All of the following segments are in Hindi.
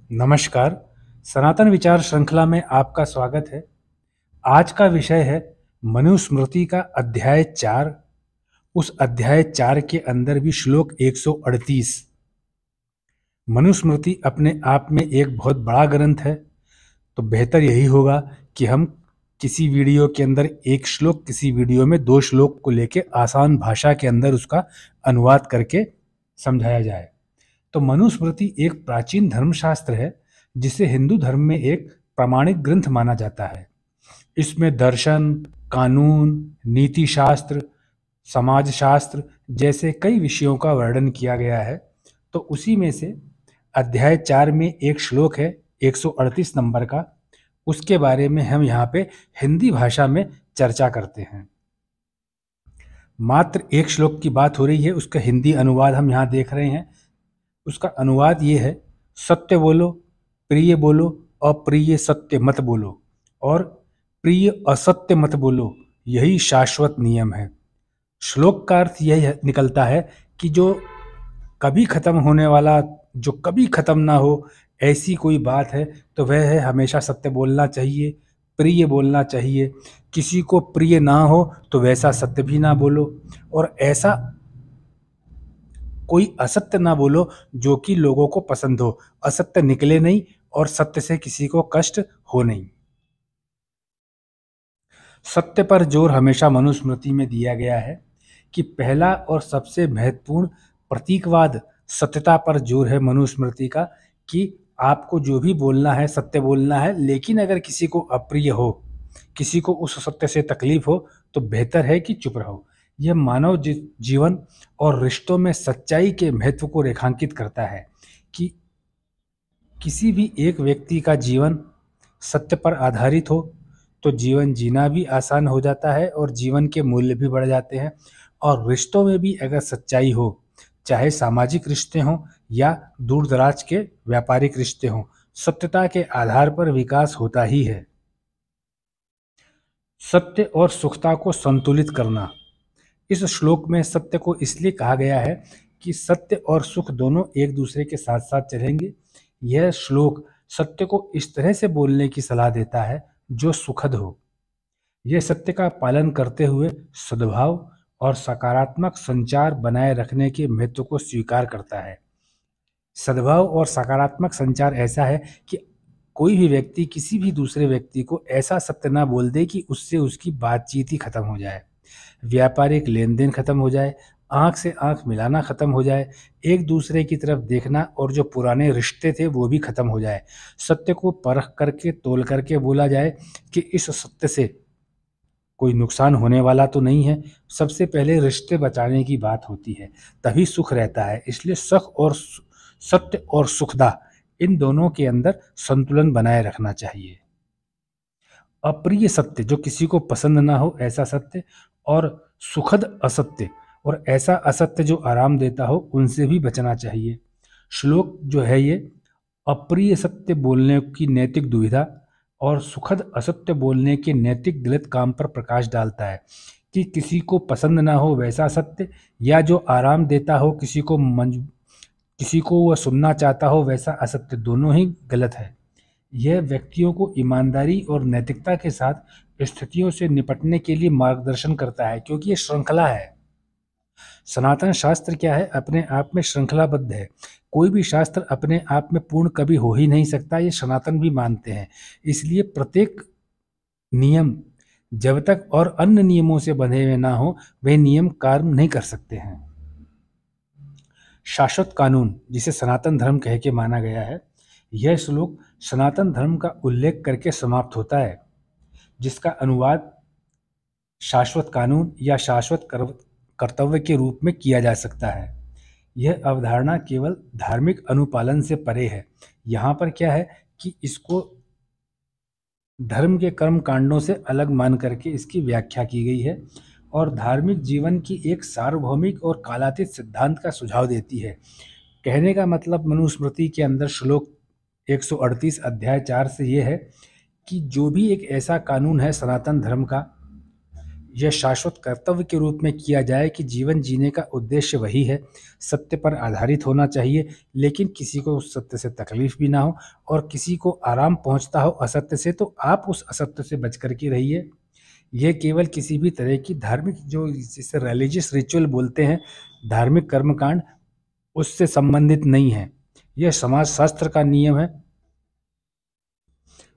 नमस्कार, सनातन विचार श्रृंखला में आपका स्वागत है। आज का विषय है मनुस्मृति का अध्याय 4। उस अध्याय 4 के अंदर भी श्लोक 138। मनुस्मृति अपने आप में एक बहुत बड़ा ग्रंथ है, तो बेहतर यही होगा कि हम किसी वीडियो के अंदर एक श्लोक, किसी वीडियो में 2 श्लोक को लेके आसान भाषा के अंदर उसका अनुवाद करके समझाया जाए। तो मनुस्मृति एक प्राचीन धर्मशास्त्र है जिसे हिंदू धर्म में एक प्रामाणिक ग्रंथ माना जाता है। इसमें दर्शन, कानून, नीति शास्त्र, समाज शास्त्र जैसे कई विषयों का वर्णन किया गया है। तो उसी में से अध्याय 4 में एक श्लोक है 138 नंबर का, उसके बारे में हम यहाँ पे हिंदी भाषा में चर्चा करते हैं। मात्र एक श्लोक की बात हो रही है, उसका हिंदी अनुवाद हम यहाँ देख रहे हैं। उसका अनुवाद ये है, सत्य बोलो, प्रिय बोलो, अप्रिय सत्य मत बोलो और प्रिय असत्य मत बोलो, यही शाश्वत नियम है। श्लोक का अर्थ यह निकलता है कि जो कभी खत्म होने वाला, जो कभी खत्म ना हो, ऐसी कोई बात है तो वह है हमेशा सत्य बोलना चाहिए, प्रिय बोलना चाहिए। किसी को प्रिय ना हो तो वैसा सत्य भी ना बोलो, और ऐसा कोई असत्य ना बोलो जो कि लोगों को पसंद हो। असत्य निकले नहीं और सत्य से किसी को कष्ट हो नहीं। सत्य पर जोर हमेशा मनुस्मृति में दिया गया है कि पहला और सबसे महत्वपूर्ण प्रतीकवाद सत्यता पर जोर है मनुस्मृति का, कि आपको जो भी बोलना है सत्य बोलना है, लेकिन अगर किसी को अप्रिय हो, किसी को उस सत्य से तकलीफ हो, तो बेहतर है कि चुप रहो। यह मानव जीवन और रिश्तों में सच्चाई के महत्व को रेखांकित करता है कि किसी भी एक व्यक्ति का जीवन सत्य पर आधारित हो तो जीवन जीना भी आसान हो जाता है और जीवन के मूल्य भी बढ़ जाते हैं। और रिश्तों में भी अगर सच्चाई हो, चाहे सामाजिक रिश्ते हों या दूर दराज के व्यापारिक रिश्ते हों, सत्यता के आधार पर विकास होता ही है। सत्य और सुखता को संतुलित करना। इस श्लोक में सत्य को इसलिए कहा गया है कि सत्य और सुख दोनों एक दूसरे के साथ साथ चलेंगे। यह श्लोक सत्य को इस तरह से बोलने की सलाह देता है जो सुखद हो। यह सत्य का पालन करते हुए सद्भाव और सकारात्मक संचार बनाए रखने के महत्व को स्वीकार करता है। सद्भाव और सकारात्मक संचार ऐसा है कि कोई भी व्यक्ति किसी भी दूसरे व्यक्ति को ऐसा सत्य ना बोल दे कि उससे उसकी बातचीत ही खत्म हो जाए, व्यापारिक लेन देन खत्म हो जाए, आंख से आंख मिलाना खत्म हो जाए, एक दूसरे की तरफ देखना और जो पुराने रिश्ते थे वो भी खत्म हो जाए। सत्य को परख करके, तोल करके बोला जाए कि इस सत्य से कोई नुकसान होने वाला तो नहीं है। सबसे पहले रिश्ते बचाने की बात होती है, तभी सुख रहता है। इसलिए सत्य और सुखदा, इन दोनों के अंदर संतुलन बनाए रखना चाहिए। अप्रिय सत्य, जो किसी को पसंद ना हो ऐसा सत्य, और सुखद असत्य, और ऐसा असत्य जो आराम देता हो, उनसे भी बचना चाहिए। श्लोक जो है ये अप्रिय सत्य बोलने की नैतिक दुविधा और सुखद असत्य बोलने के नैतिक गलत काम पर प्रकाश डालता है कि किसी को पसंद ना हो वैसा सत्य, या जो आराम देता हो, किसी को वह सुनना चाहता हो वैसा असत्य, दोनों ही गलत है। यह व्यक्तियों को ईमानदारी और नैतिकता के साथ स्थितियों से निपटने के लिए मार्गदर्शन करता है, क्योंकि ये श्रृंखला है। सनातन शास्त्र क्या है? अपने आप में श्रृंखलाबद्ध है। कोई भी शास्त्र अपने आप में पूर्ण कभी हो ही नहीं सकता, ये सनातन भी मानते हैं। इसलिए प्रत्येक नियम जब तक और अन्य नियमों से बंधे हुए ना हो, वे नियम कार्य नहीं कर सकते हैं। शाश्वत कानून, जिसे सनातन धर्म कह के माना गया है, यह श्लोक सनातन धर्म का उल्लेख करके समाप्त होता है, जिसका अनुवाद शाश्वत कानून या शाश्वत कर्तव्य के रूप में किया जा सकता है। यह अवधारणा केवल धार्मिक अनुपालन से परे है। यहाँ पर क्या है कि इसको धर्म के कर्म कांडों से अलग मान करके इसकी व्याख्या की गई है और धार्मिक जीवन की एक सार्वभौमिक और कालातीत सिद्धांत का सुझाव देती है। कहने का मतलब मनुस्मृति के अंदर श्लोक 138 अध्याय 4 से यह है कि जो भी एक ऐसा कानून है सनातन धर्म का, यह शाश्वत कर्तव्य के रूप में किया जाए कि जीवन जीने का उद्देश्य वही है, सत्य पर आधारित होना चाहिए, लेकिन किसी को उस सत्य से तकलीफ भी ना हो और किसी को आराम पहुंचता हो असत्य से, तो आप उस असत्य से बच कर के रहिए। यह केवल किसी भी तरह की धार्मिक, जो जिसे रिलीजियस रिचुअल बोलते हैं, धार्मिक कर्मकांड, उससे संबंधित नहीं है। यह समाज शास्त्र का नियम है।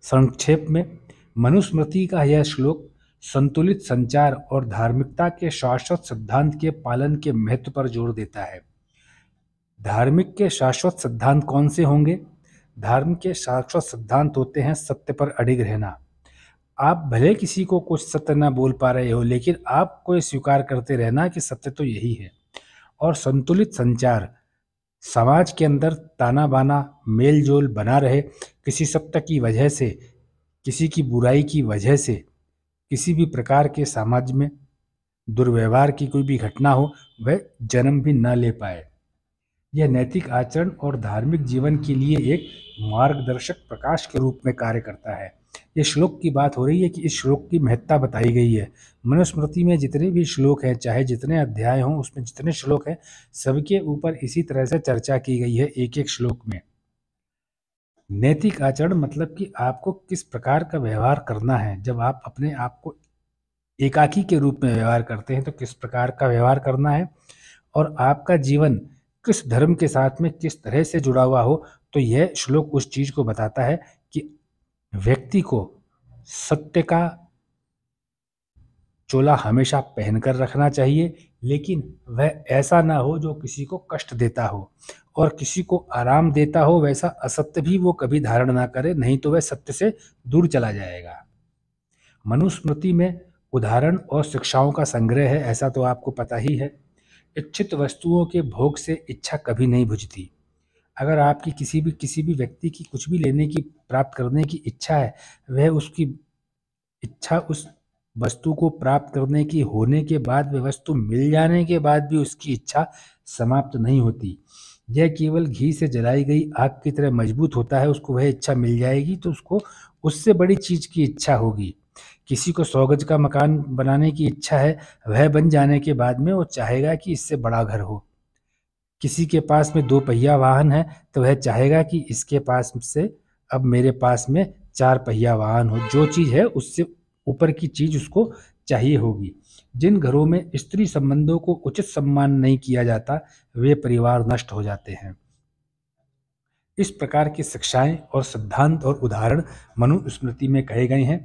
संक्षेप में, मनुस्मृति का यह श्लोक संतुलित संचार और धार्मिकता के शाश्वत सिद्धांत के पालन के महत्व पर जोर देता है। धार्मिक के शाश्वत सिद्धांत कौन से होंगे? धर्म के शाश्वत सिद्धांत होते हैं सत्य पर अडिग रहना। आप भले किसी को कुछ सत्य ना बोल पा रहे हो, लेकिन आपको ये स्वीकार करते रहना कि सत्य तो यही है। और संतुलित संचार, समाज के अंदर ताना बाना, मेल जोल बना रहे, किसी सत्य की वजह से, किसी की बुराई की वजह से, किसी भी प्रकार के समाज में दुर्व्यवहार की कोई भी घटना हो, वह जन्म भी न ले पाए। यह नैतिक आचरण और धार्मिक जीवन के लिए एक मार्गदर्शक प्रकाश के रूप में कार्य करता है। ये श्लोक की बात हो रही है कि इस श्लोक की महत्ता बताई गई है। मनुस्मृति में जितने भी श्लोक हैं, चाहे जितने अध्याय हों, उसमें जितने श्लोक हैं, सबके ऊपर इसी तरह से चर्चा की गई है एक एक श्लोक में। नैतिक आचरण मतलब कि आपको किस प्रकार का व्यवहार करना है। जब आप अपने आप को एकाकी के रूप में व्यवहार करते हैं तो किस प्रकार का व्यवहार करना है, और आपका जीवन किस धर्म के साथ में किस तरह से जुड़ा हुआ हो, तो यह श्लोक उस चीज को बताता है कि व्यक्ति को सत्य का चोला हमेशा पहनकर रखना चाहिए, लेकिन वह ऐसा ना हो जो किसी को कष्ट देता हो, और किसी को आराम देता हो वैसा असत्य भी वो कभी धारण ना करे, नहीं तो वह सत्य से दूर चला जाएगा। मनुस्मृति में उदाहरण और शिक्षाओं का संग्रह है, ऐसा तो आपको पता ही है। इच्छित वस्तुओं के भोग से इच्छा कभी नहीं बुझती। अगर आपकी किसी भी व्यक्ति की कुछ भी लेने की, प्राप्त करने की इच्छा है, वह उसकी इच्छा उस वस्तु को प्राप्त करने की होने के बाद, वह वस्तु मिल जाने के बाद भी उसकी इच्छा समाप्त नहीं होती। यह केवल घी से जलाई गई आग की तरह मजबूत होता है। उसको वह इच्छा मिल जाएगी तो उसको उससे बड़ी चीज की इच्छा होगी। किसी को 100 गज का मकान बनाने की इच्छा है, वह बन जाने के बाद में वो चाहेगा कि इससे बड़ा घर हो। किसी के पास में 2 पहिया वाहन है तो वह चाहेगा कि इसके पास से अब मेरे पास में 4 पहिया वाहन हो। जो चीज है उससे ऊपर की चीज उसको चाहिए होगी। जिन घरों में स्त्री संबंधों को उचित सम्मान नहीं किया जाता, वे परिवार नष्ट हो जाते हैं। इस प्रकार की शिक्षाएं और सिद्धांत और उदाहरण मनुस्मृति में कहे गए हैं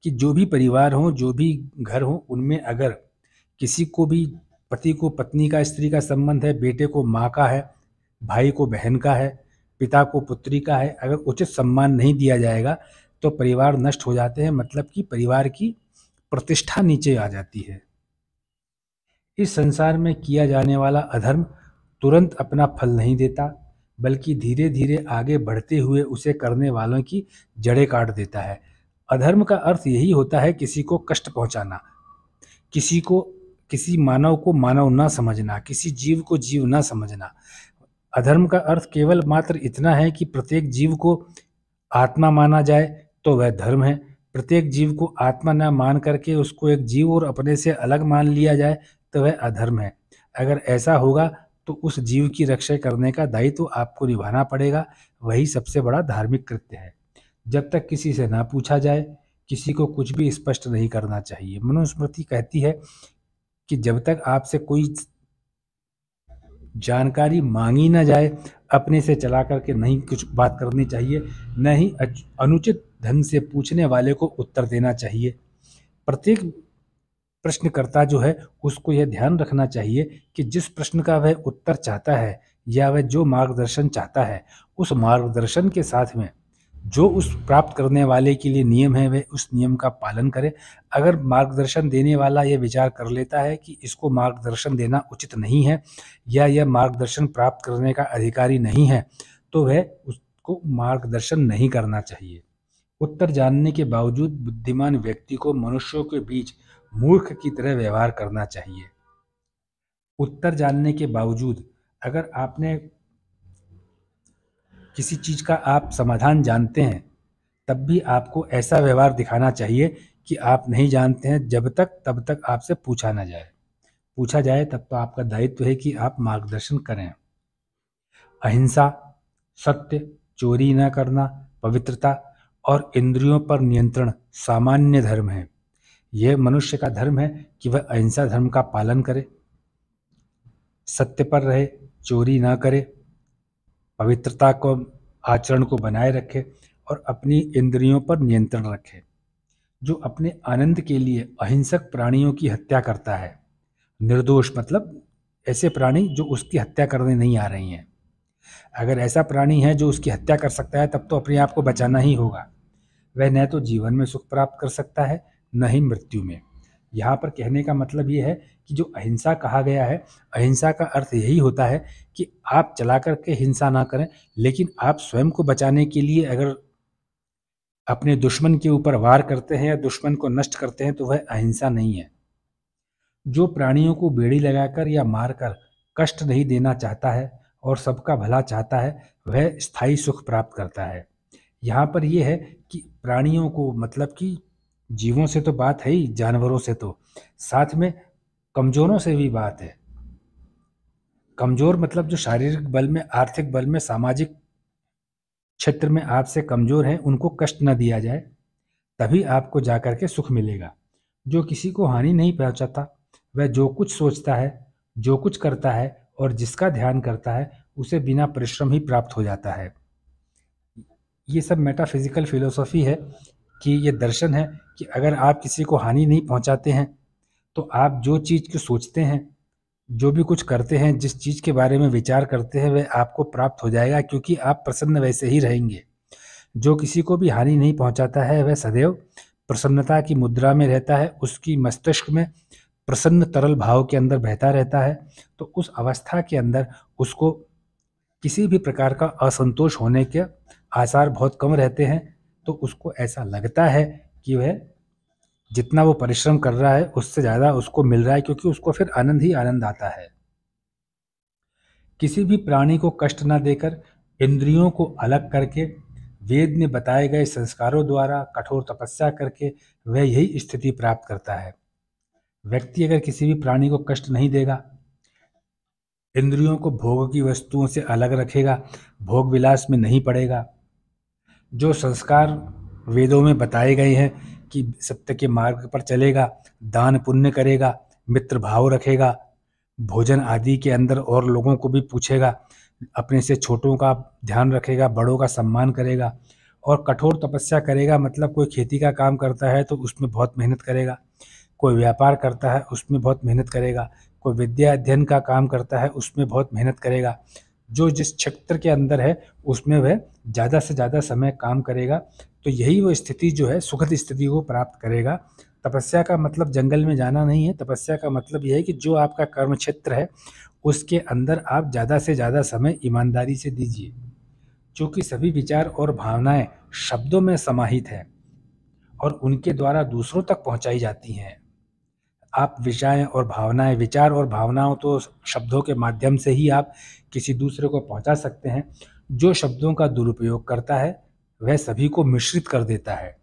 कि जो भी परिवार हो, जो भी घर हो, उनमें अगर किसी को भी, पति को पत्नी का, स्त्री का संबंध है, बेटे को माँ का है, भाई को बहन का है, पिता को पुत्री का है, अगर उचित सम्मान नहीं दिया जाएगा तो परिवार नष्ट हो जाते हैं। मतलब कि परिवार की प्रतिष्ठा नीचे आ जाती है। इस संसार में किया जाने वाला अधर्म तुरंत अपना फल नहीं देता, बल्कि धीरे धीरे आगे बढ़ते हुए उसे करने वालों की जड़ें काट देता है। अधर्म का अर्थ यही होता है किसी को कष्ट पहुंचाना, किसी मानव को मानव ना समझना, किसी जीव को जीव ना समझना। अधर्म का अर्थ केवल मात्र इतना है कि प्रत्येक जीव को आत्मा माना जाए तो वह धर्म है। प्रत्येक जीव को आत्मा न मान करके उसको एक जीव और अपने से अलग मान लिया जाए तो वह अधर्म है। अगर ऐसा होगा तो उस जीव की रक्षा करने का दायित्व तो आपको निभाना पड़ेगा। वही सबसे बड़ा धार्मिक कृत्य है। जब तक किसी से ना पूछा जाए, किसी को कुछ भी स्पष्ट नहीं करना चाहिए। मनुस्मृति कहती है कि जब तक आपसे कोई जानकारी मांगी ना जाए, अपने से चला करके नहीं कुछ बात करनी चाहिए, न ही अनुचित ढंग से पूछने वाले को उत्तर देना चाहिए। प्रत्येक प्रश्नकर्ता जो है उसको यह ध्यान रखना चाहिए कि जिस प्रश्न का वह उत्तर चाहता है या वह जो मार्गदर्शन चाहता है, उस मार्गदर्शन के साथ में जो उस प्राप्त करने वाले के लिए नियम है, वह उस नियम का पालन करे। अगर मार्गदर्शन देने वाला यह विचार कर लेता है कि इसको मार्गदर्शन देना उचित नहीं है या यह मार्गदर्शन प्राप्त करने का अधिकारी नहीं है, तो वह उसको मार्गदर्शन नहीं करना चाहिए। उत्तर जानने के बावजूद बुद्धिमान व्यक्ति को मनुष्यों के बीच मूर्ख की तरह व्यवहार करना चाहिए। उत्तर जानने के बावजूद अगर आपने किसी चीज का आप समाधान जानते हैं तब भी आपको ऐसा व्यवहार दिखाना चाहिए कि आप नहीं जानते हैं, जब तक तब तक आपसे पूछा ना जाए। पूछा जाए तब तो आपका दायित्व है कि आप मार्गदर्शन करें। अहिंसा, सत्य, चोरी न करना, पवित्रता और इंद्रियों पर नियंत्रण सामान्य धर्म है। यह मनुष्य का धर्म है कि वह अहिंसा धर्म का पालन करे, सत्य पर रहे, चोरी ना करे, पवित्रता को आचरण को बनाए रखे और अपनी इंद्रियों पर नियंत्रण रखे। जो अपने आनंद के लिए अहिंसक प्राणियों की हत्या करता है, निर्दोष मतलब ऐसे प्राणी जो उसकी हत्या करने नहीं आ रही हैं, अगर ऐसा प्राणी है जो उसकी हत्या कर सकता है, तब तो अपने आप को बचाना ही होगा। वह न तो जीवन में सुख प्राप्त कर सकता है, न ही मृत्यु में। यहाँ पर कहने का मतलब ये है कि जो अहिंसा कहा गया है, अहिंसा का अर्थ यही होता है कि आप चला करके हिंसा ना करें, लेकिन आप स्वयं को बचाने के लिए अगर अपने दुश्मन के ऊपर वार करते हैं या दुश्मन को नष्ट करते हैं, तो वह अहिंसा नहीं है। जो प्राणियों को बेड़ी लगाकर या मारकर कष्ट नहीं देना चाहता है और सबका भला चाहता है, वह स्थायी सुख प्राप्त करता है। यहाँ पर यह है कि प्राणियों को मतलब कि जीवों से तो बात है ही, जानवरों से तो साथ में कमजोरों से भी बात है। कमजोर मतलब जो शारीरिक बल में, आर्थिक बल में, सामाजिक क्षेत्र में आपसे कमजोर हैं, उनको कष्ट न दिया जाए, तभी आपको जाकर के सुख मिलेगा। जो किसी को हानि नहीं पहुंचाता, वह जो कुछ सोचता है, जो कुछ करता है और जिसका ध्यान करता है, उसे बिना परिश्रम ही प्राप्त हो जाता है। ये सब मेटाफिजिकल फिलोसॉफी है कि ये दर्शन है कि अगर आप किसी को हानि नहीं पहुंचाते हैं, तो आप जो चीज़ को सोचते हैं, जो भी कुछ करते हैं, जिस चीज़ के बारे में विचार करते हैं, वह आपको प्राप्त हो जाएगा, क्योंकि आप प्रसन्न वैसे ही रहेंगे। जो किसी को भी हानि नहीं पहुंचाता है, वह सदैव प्रसन्नता की मुद्रा में रहता है, उसकी मस्तिष्क में प्रसन्न तरल भाव के अंदर बहता रहता है। तो उस अवस्था के अंदर उसको किसी भी प्रकार का असंतोष होने के आसार बहुत कम रहते हैं। तो उसको ऐसा लगता है कि वह जितना वो परिश्रम कर रहा है, उससे ज़्यादा उसको मिल रहा है, क्योंकि उसको फिर आनंद ही आनंद आता है। किसी भी प्राणी को कष्ट न देकर, इंद्रियों को अलग करके, वेद में बताए गए संस्कारों द्वारा कठोर तपस्या करके वह यही स्थिति प्राप्त करता है। व्यक्ति अगर किसी भी प्राणी को कष्ट नहीं देगा, इंद्रियों को भोग की वस्तुओं से अलग रखेगा, भोग विलास में नहीं पड़ेगा, जो संस्कार वेदों में बताए गए हैं कि सत्य के मार्ग पर चलेगा, दान पुण्य करेगा, मित्र भाव रखेगा, भोजन आदि के अंदर और लोगों को भी पूछेगा, अपने से छोटों का ध्यान रखेगा, बड़ों का सम्मान करेगा और कठोर तपस्या करेगा। मतलब कोई खेती का काम करता है तो उसमें बहुत मेहनत करेगा, कोई व्यापार करता है उसमें बहुत मेहनत करेगा, कोई विद्या अध्ययन का काम करता है उसमें बहुत मेहनत करेगा। जो जिस क्षेत्र के अंदर है उसमें वह ज़्यादा से ज़्यादा समय काम करेगा, तो यही वो स्थिति जो है सुखद स्थिति को प्राप्त करेगा। तपस्या का मतलब जंगल में जाना नहीं है। तपस्या का मतलब यह है कि जो आपका कर्म क्षेत्र है उसके अंदर आप ज़्यादा से ज़्यादा समय ईमानदारी से दीजिए। चूँकि सभी विचार और भावनाएं शब्दों में समाहित हैं और उनके द्वारा दूसरों तक पहुंचाई जाती हैं। आप विचार और भावनाओं तो शब्दों के माध्यम से ही आप किसी दूसरे को पहुंचा सकते हैं। जो शब्दों का दुरुपयोग करता है वह सभी को मिश्रित कर देता है।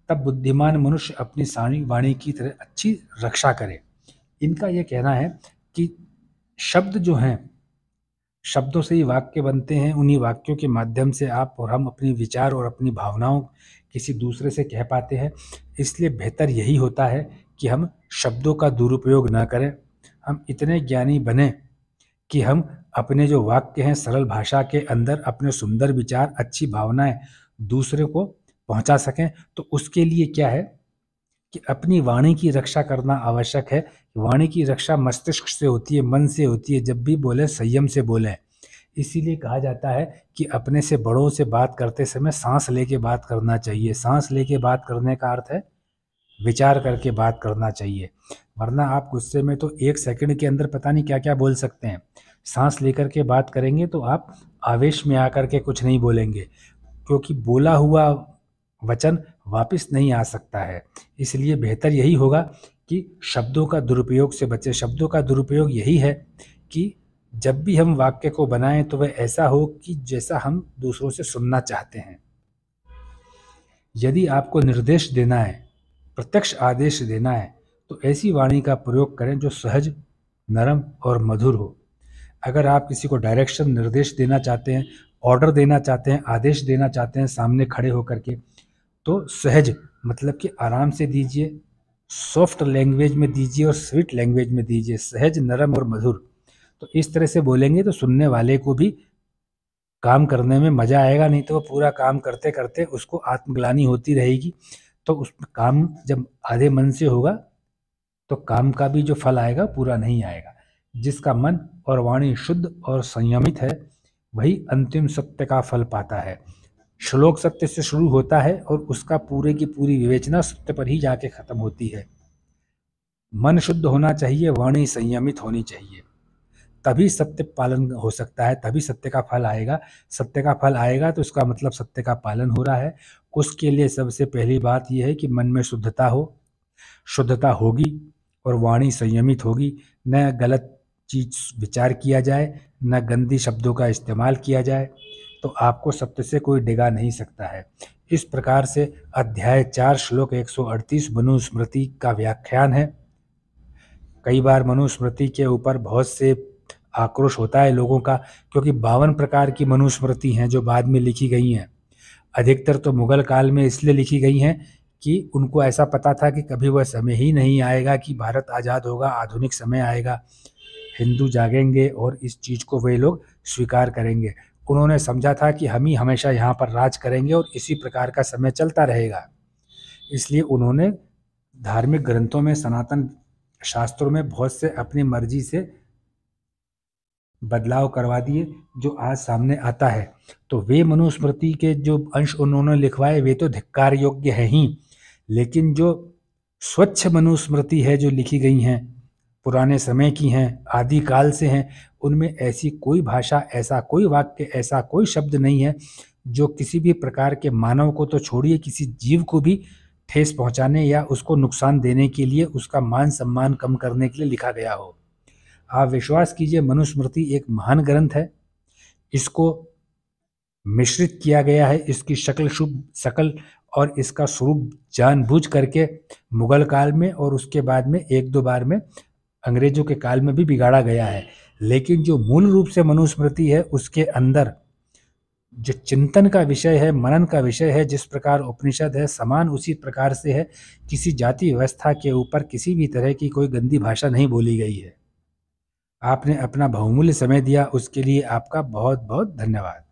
तब बुद्धिमान मनुष्य अपनी सानी वाणी की तरह अच्छी रक्षा करे। इनका यह कहना है कि शब्द जो हैं, शब्दों से ही वाक्य बनते हैं। उन्हीं वाक्यों के माध्यम से आप और हम अपनी विचार और अपनी भावनाओं किसी दूसरे से कह पाते हैं। इसलिए बेहतर यही होता है कि हम शब्दों का दुरुपयोग ना करें। हम इतने ज्ञानी बने कि हम अपने जो वाक्य हैं, सरल भाषा के अंदर अपने सुंदर विचार, अच्छी भावनाएं दूसरे को पहुंचा सकें। तो उसके लिए क्या है कि अपनी वाणी की रक्षा करना आवश्यक है। वाणी की रक्षा मस्तिष्क से होती है, मन से होती है। जब भी बोले संयम से बोलें। इसीलिए कहा जाता है कि अपने से बड़ों से बात करते समय सांस लेके बात करना चाहिए। सांस लेके बात करने का अर्थ है विचार करके बात करना चाहिए, वरना आप गुस्से में तो 1 सेकंड के अंदर पता नहीं क्या क्या बोल सकते हैं। सांस लेकर के बात करेंगे तो आप आवेश में आकर के कुछ नहीं बोलेंगे, क्योंकि बोला हुआ वचन वापस नहीं आ सकता है। इसलिए बेहतर यही होगा कि शब्दों का दुरुपयोग से बचें। शब्दों का दुरुपयोग यही है कि जब भी हम वाक्य को बनाएं तो वह ऐसा हो कि जैसा हम दूसरों से सुनना चाहते हैं। यदि आपको निर्देश देना है, प्रत्यक्ष आदेश देना है, तो ऐसी वाणी का प्रयोग करें जो सहज, नरम और मधुर हो। अगर आप किसी को डायरेक्शन, निर्देश देना चाहते हैं, ऑर्डर देना चाहते हैं, आदेश देना चाहते हैं सामने खड़े होकर के, तो सहज मतलब कि आराम से दीजिए, सॉफ्ट लैंग्वेज में दीजिए और स्वीट लैंग्वेज में दीजिए, सहज, नरम और मधुर। तो इस तरह से बोलेंगे तो सुनने वाले को भी काम करने में मज़ा आएगा, नहीं तो वो पूरा काम करते करते उसको आत्मग्लानि होती रहेगी। तो उस काम जब आधे मन से होगा तो काम का भी जो फल आएगा पूरा नहीं आएगा। जिसका मन और वाणी शुद्ध और संयमित है वही अंतिम सत्य का फल पाता है। श्लोक सत्य से शुरू होता है और उसका पूरे की पूरी विवेचना सत्य पर ही जाके खत्म होती है। मन शुद्ध होना चाहिए, वाणी संयमित होनी चाहिए, तभी सत्य पालन हो सकता है, तभी सत्य का फल आएगा। सत्य का फल आएगा तो इसका मतलब सत्य का पालन हो रहा है। उसके लिए सबसे पहली बात यह है कि मन में शुद्धता हो, शुद्धता होगी और वाणी संयमित होगी, न गलत चीज विचार किया जाए, न गंदी शब्दों का इस्तेमाल किया जाए, तो आपको सत्य से कोई डिगा नहीं सकता है। इस प्रकार से अध्याय 4 श्लोक 138 मनुस्मृति का व्याख्यान है। कई बार मनुस्मृति के ऊपर बहुत से आक्रोश होता है लोगों का, क्योंकि 52 प्रकार की मनुस्मृति हैं जो बाद में लिखी गई हैं। अधिकतर तो मुगल काल में इसलिए लिखी गई हैं कि उनको ऐसा पता था कि कभी वह समय ही नहीं आएगा कि भारत आज़ाद होगा, आधुनिक समय आएगा, हिंदू जागेंगे और इस चीज़ को वे लोग स्वीकार करेंगे। उन्होंने समझा था कि हम ही हमेशा यहाँ पर राज करेंगे और इसी प्रकार का समय चलता रहेगा। इसलिए उन्होंने धार्मिक ग्रंथों में, सनातन शास्त्रों में बहुत से अपनी मर्जी से बदलाव करवा दिए, जो आज सामने आता है। तो वे मनुस्मृति के जो अंश उन्होंने लिखवाए वे तो धिक्कार योग्य है ही, लेकिन जो स्वच्छ मनुस्मृति है जो लिखी गई हैं, पुराने समय की हैं, आदि काल से हैं, उनमें ऐसी कोई भाषा, ऐसा कोई वाक्य, ऐसा कोई शब्द नहीं है जो किसी भी प्रकार के मानव को तो छोड़िए, किसी जीव को भी ठेस पहुंचाने या उसको नुकसान देने के लिए, उसका मान सम्मान कम करने के लिए लिखा गया हो। आप विश्वास कीजिए, मनुस्मृति एक महान ग्रंथ है। इसको मिश्रित किया गया है, इसकी शकल और इसका स्वरूप जानबूझ करके मुगल काल में और उसके बाद में एक दो बार में अंग्रेजों के काल में भी बिगाड़ा गया है। लेकिन जो मूल रूप से मनुस्मृति है उसके अंदर जो चिंतन का विषय है, मनन का विषय है, जिस प्रकार उपनिषद है, समान उसी प्रकार से है। किसी जाति व्यवस्था के ऊपर किसी भी तरह की कोई गंदी भाषा नहीं बोली गई है। आपने अपना बहुमूल्य समय दिया, उसके लिए आपका बहुत बहुत धन्यवाद।